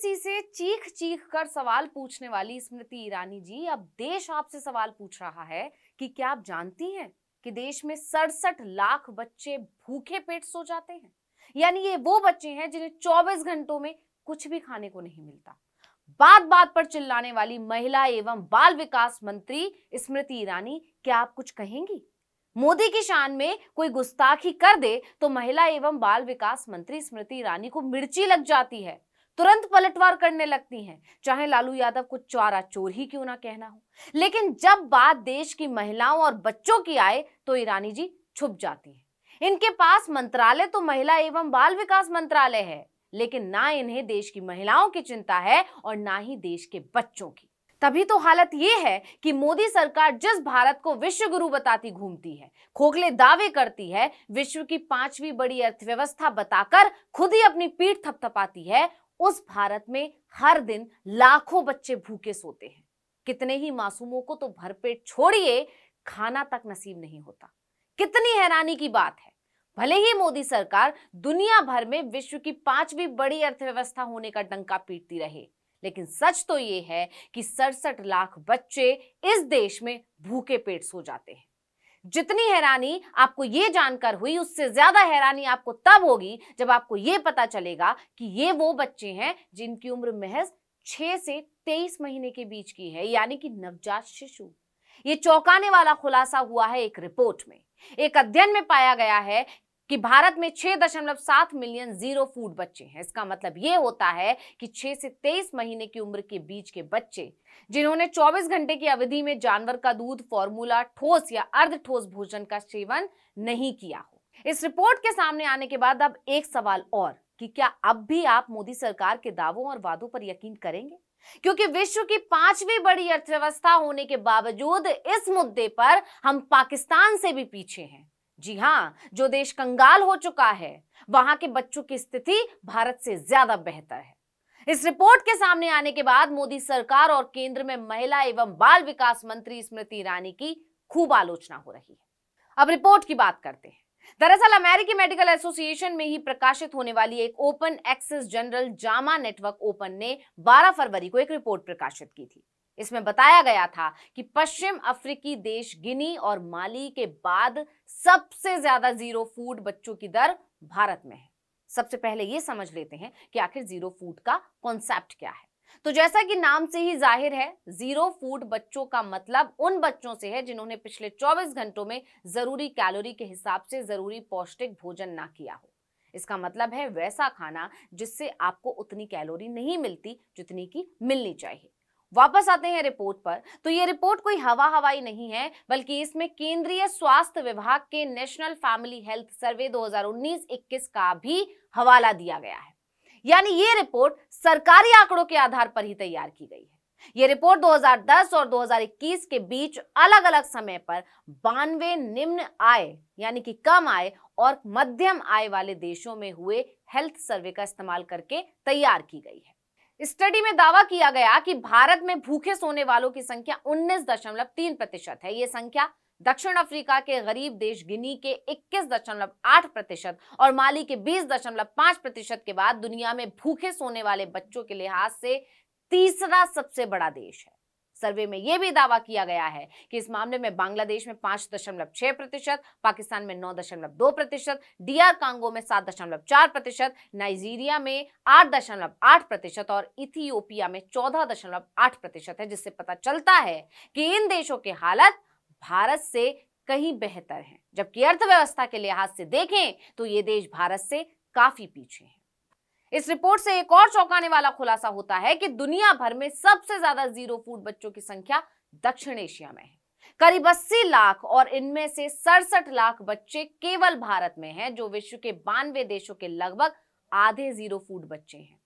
UPSC से चीख चीख कर सवाल पूछने वाली स्मृति ईरानी जी, अब देश आपसे सवाल पूछ रहा है कि क्या आप जानती हैं कि देश में 67 लाख बच्चे भूखे पेट सो जाते हैं। यानी ये वो बच्चे हैं जिन्हें 24 घंटों में कुछ भी खाने को नहीं मिलता। बात बात पर चिल्लाने वाली महिला एवं बाल विकास मंत्री स्मृति ईरानी, क्या आप कुछ कहेंगी? मोदी की शान में कोई गुस्ताखी कर दे तो महिला एवं बाल विकास मंत्री स्मृति ईरानी को मिर्ची लग जाती है, तुरंत पलटवार करने लगती हैं, चाहे लालू यादव को चौरा चोर ही क्यों ना कहना हो। लेकिन जब बात देश की महिलाओं और बच्चों की आए तो ईरानी जी छुप जाती हैं। इनके पास मंत्रालय तो महिला एवं बाल विकास मंत्रालय है, लेकिन ना इन्हें देश की महिलाओं की चिंता है और ना ही देश के बच्चों की। तभी तो हालत ये है कि मोदी सरकार जिस भारत को विश्व गुरु बताती घूमती है, खोखले दावे करती है, विश्व की 5वीं बड़ी अर्थव्यवस्था बताकर खुद ही अपनी पीठ थपथपाती है, उस भारत में हर दिन लाखों बच्चे भूखे सोते हैं। कितने ही मासूमों को तो भरपेट छोड़िए, खाना तक नसीब नहीं होता। कितनी हैरानी की बात है। भले ही मोदी सरकार दुनिया भर में विश्व की 5वीं बड़ी अर्थव्यवस्था होने का डंका पीटती रहे, लेकिन सच तो ये है कि 67 लाख बच्चे इस देश में भूखे पेट सो जाते हैं। जितनी हैरानी आपको ये जानकर हुई, उससे ज्यादा हैरानी आपको तब होगी जब आपको ये पता चलेगा कि ये वो बच्चे हैं जिनकी उम्र महज 6 से 23 महीने के बीच की है, यानी कि नवजात शिशु। ये चौंकाने वाला खुलासा हुआ है एक रिपोर्ट में। एक अध्ययन में पाया गया है कि भारत में 6.7 मिलियन जीरो फूड बच्चे हैं। इसका मतलब यह होता है कि 6 से 23 महीने की उम्र के बीच के बच्चे जिन्होंने 24 घंटे की अवधि में जानवर का दूध, फॉर्मूला, ठोस या अर्ध ठोस भोजन का सेवन नहीं किया हो। इस रिपोर्ट के सामने आने के बाद अब एक सवाल और कि क्या अब भी आप मोदी सरकार के दावों और वादों पर यकीन करेंगे? क्योंकि विश्व की 5वीं बड़ी अर्थव्यवस्था होने के बावजूद इस मुद्दे पर हम पाकिस्तान से भी पीछे हैं। जी हां, जो देश कंगाल हो चुका है, वहां के बच्चों की स्थिति भारत से ज्यादा बेहतर है। इस रिपोर्ट के सामने आने के बाद मोदी सरकार और केंद्र में महिला एवं बाल विकास मंत्री स्मृति ईरानी की खूब आलोचना हो रही है। अब रिपोर्ट की बात करते हैं। दरअसल अमेरिकी मेडिकल एसोसिएशन में ही प्रकाशित होने वाली एक open access journal JAMA network open ने 12 फरवरी को एक रिपोर्ट प्रकाशित की थी। इसमें बताया गया था कि पश्चिम अफ्रीकी देश गिनी और माली के बाद सबसे ज्यादा जीरो फूड बच्चों की दर भारत में है। सबसे पहले ये समझ लेते हैं कि आखिर जीरो फूड का कॉन्सेप्ट क्या है। तो जैसा कि नाम से ही जाहिर है, जीरो फूड बच्चों का मतलब उन बच्चों से है जिन्होंने पिछले 24 घंटों में जरूरी कैलोरी के हिसाब से जरूरी पौष्टिक भोजन ना किया हो। इसका मतलब है वैसा खाना जिससे आपको उतनी कैलोरी नहीं मिलती जितनी की मिलनी चाहिए। वापस आते हैं रिपोर्ट पर, तो ये रिपोर्ट कोई हवा हवाई नहीं है, बल्कि इसमें केंद्रीय स्वास्थ्य विभाग के नेशनल फैमिली हेल्थ सर्वे 2019-21 का भी हवाला दिया गया है। यानी ये रिपोर्ट सरकारी आंकड़ों के आधार पर ही तैयार की गई है। ये रिपोर्ट 2010 और 2021 के बीच अलग अलग समय पर 92 निम्न आय यानी कि कम आय और मध्यम आय वाले देशों में हुए हेल्थ सर्वे का इस्तेमाल करके तैयार की गई है। स्टडी में दावा किया गया कि भारत में भूखे सोने वालों की संख्या 19.3% है। ये संख्या दक्षिण अफ्रीका के गरीब देश गिनी के 21.8% और माली के 20.5% के बाद दुनिया में भूखे सोने वाले बच्चों के लिहाज से तीसरा सबसे बड़ा देश है। सर्वे में यह भी दावा किया गया है कि इस मामले में बांग्लादेश में 5.6%, पाकिस्तान में 9.2%, DR कांगो में 7.4%, नाइजीरिया में 8.8% और इथियोपिया में 14.8% है, जिससे पता चलता है कि इन देशों की हालत भारत से कहीं बेहतर है। जबकि अर्थव्यवस्था के लिहाज से देखें तो ये देश भारत से काफी पीछे है। इस रिपोर्ट से एक और चौंकाने वाला खुलासा होता है कि दुनिया भर में सबसे ज्यादा जीरो फूड बच्चों की संख्या दक्षिण एशिया में है, करीब 80 लाख, और इनमें से 67 लाख बच्चे केवल भारत में हैं, जो विश्व के 92 देशों के लगभग आधे जीरो फूड बच्चे हैं।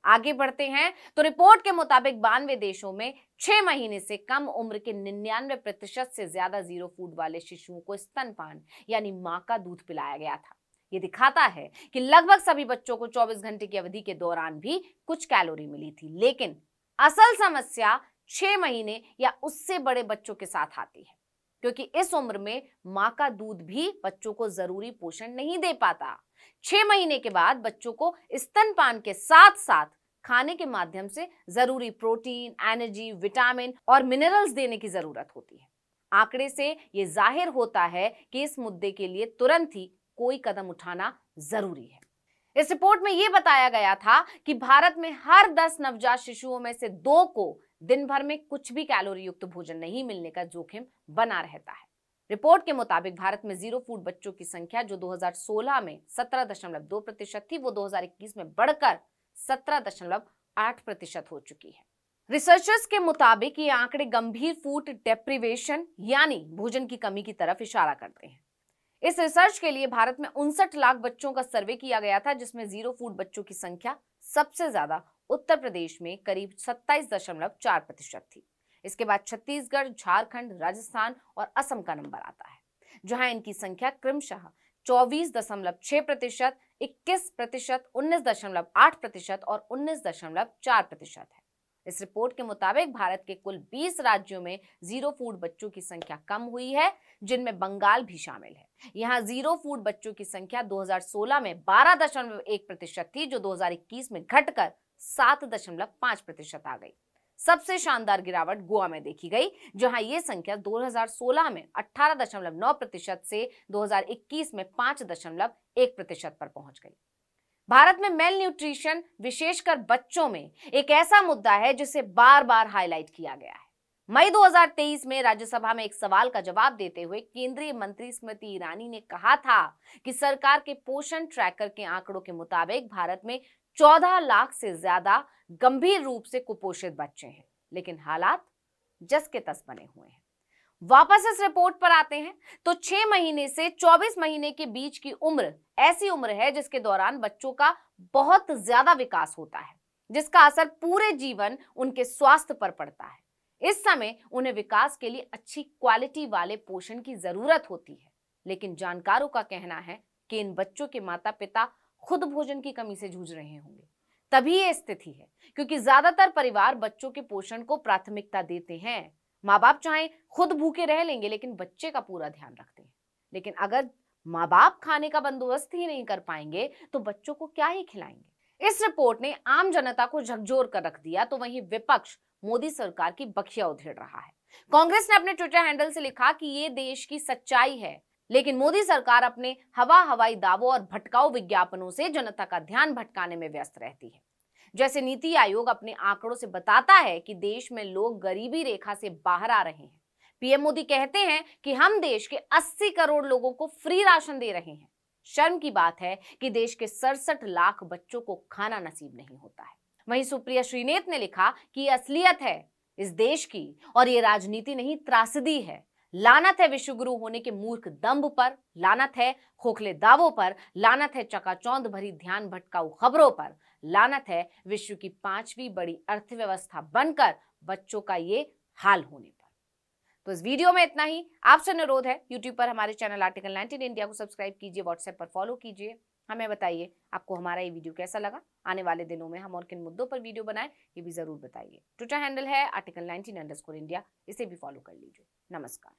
आगे बढ़ते हैं तो रिपोर्ट के मुताबिक 92 देशों में 6 महीने से कम उम्र के 99% से ज्यादा जीरो फूड वाले शिशुओं को स्तनपान यानी मां का दूध पिलाया गया था। ये दिखाता है कि लगभग सभी बच्चों को 24 घंटे की अवधि के दौरान भी कुछ कैलोरी मिली थी, लेकिन असल समस्या 6 महीने या उससे बड़े बच्चों के साथ आती है, क्योंकि इस उम्र में मां का दूध भी बच्चों को जरूरी पोषण नहीं दे पाता। 6 महीने के बाद बच्चों को स्तनपान के साथ साथ खाने के माध्यम से जरूरी प्रोटीन, एनर्जी, विटामिन और मिनरल्स देने की जरूरत होती है। आंकड़े से ये जाहिर होता है कि इस मुद्दे के लिए तुरंत ही कोई कदम उठाना जरूरी है। इस रिपोर्ट में यह बताया गया था कि भारत में हर 10 नवजात शिशुओं में से 2 को दिन भर में कुछ भी कैलोरी युक्त भोजन नहीं मिलने का जोखिम बना रहता है। रिपोर्ट के मुताबिक भारत में जीरो फूड बच्चों की संख्या जो 2016 में 17.2% थी, वो 2021 में बढ़कर 17.8% हो चुकी है। रिसर्चर्स के मुताबिक ये आंकड़े गंभीर फूड डेप्रिवेशन यानी भोजन की कमी की तरफ इशारा करते हैं। इस रिसर्च के लिए भारत में 59 लाख बच्चों का सर्वे किया गया था, जिसमें जीरो फूड बच्चों की संख्या सबसे ज्यादा उत्तर प्रदेश में करीब 27.4% थी। इसके बाद छत्तीसगढ़, झारखंड, राजस्थान और असम का नंबर आता है, जहां इनकी संख्या क्रमशः 24.6%, 21%, 19.8% और 19.4% है। इस रिपोर्ट के मुताबिक भारत के कुल 20 राज्यों में जीरो फूड बच्चों की संख्या कम हुई है, जिनमें बंगाल भी शामिल है। यहां जीरो फूड बच्चों की संख्या 2016 में 12.1% थी, जो 2021 में घटकर 7.5% आ गई। सबसे शानदार गिरावट गोवा में देखी गई, जहां यह संख्या 2016 में 18.9% से 2021 में 5.1% पर पहुंच गई। भारत में मेल न्यूट्रिशन विशेषकर बच्चों में एक ऐसा मुद्दा है जिसे बार बार हाईलाइट किया गया है। मई 2023 में राज्यसभा में एक सवाल का जवाब देते हुए केंद्रीय मंत्री स्मृति ईरानी ने कहा था कि सरकार के पोषण ट्रैकर के आंकड़ों के मुताबिक भारत में 14 लाख से ज्यादा गंभीर रूप से कुपोषित बच्चे हैं, लेकिन हालात जस के तस बने हुए हैं। वापस इस रिपोर्ट पर आते हैं तो 6 महीने से 24 महीने के बीच की उम्र ऐसी उम्र है जिसके दौरान बच्चों का बहुत ज्यादा विकास होता है, जिसका असर पूरे जीवन उनके स्वास्थ्य पर पड़ता है। इस समय उन्हें विकास के लिए अच्छी क्वालिटी वाले पोषण की जरूरत होती है, लेकिन जानकारों का कहना है कि इन बच्चों के माता पिता खुद भोजन की कमी से जूझ रहे होंगे। तभी ये स्थिति है क्योंकि ज्यादातर परिवार बच्चों के पोषण को प्राथमिकता देते हैं। माँ बाप चाहे खुद भूखे रह लेंगे, लेकिन बच्चे का पूरा ध्यान रखते हैं। लेकिन अगर माँ बाप खाने का बंदोबस्त ही नहीं कर पाएंगे तो बच्चों को क्या ही खिलाएंगे। इस रिपोर्ट ने आम जनता को झकझोर कर रख दिया, तो वहीं विपक्ष मोदी सरकार की बखिया उधेड़ रहा है। कांग्रेस ने अपने ट्विटर हैंडल से लिखा कि ये देश की सच्चाई है, लेकिन मोदी सरकार अपने हवाई दावों और भटकाऊ विज्ञापनों से जनता का ध्यान भटकाने में व्यस्त रहती है। जैसे नीति आयोग अपने आंकड़ों से बताता है कि देश में लोग गरीबी रेखा से बाहर आ रहे हैं। पीएम मोदी कहते हैं कि हम देश के 80 करोड़ लोगों को फ्री राशन दे रहे हैं। शर्म की बात है कि देश के 67 लाख बच्चों को खाना नसीब नहीं होता है। वहीं सुप्रिया श्रीनेत ने लिखा कि ये असलियत है इस देश की और ये राजनीति नहीं त्रासदी है। लानत है विश्वगुरु होने के मूर्ख दंभ पर, लानत है खोखले दावों पर, लानत है चकाचौंध भरी ध्यान भटकाऊ खबरों पर, लानत है विश्व की 5वीं बड़ी अर्थव्यवस्था बनकर बच्चों का ये हाल होने पर। तो इस वीडियो में इतना ही। आपसे अनुरोध है, यूट्यूब पर हमारे चैनल आर्टिकल 19 इंडिया को सब्सक्राइब कीजिए, व्हाट्सएप पर फॉलो कीजिए। हमें बताइए आपको हमारा ये वीडियो कैसा लगा। आने वाले दिनों में हम और किन मुद्दों पर वीडियो बनाएं ये भी जरूर बताइए। ट्विटर हैंडल है article19_India, इसे भी फॉलो कर लीजिए। नमस्कार।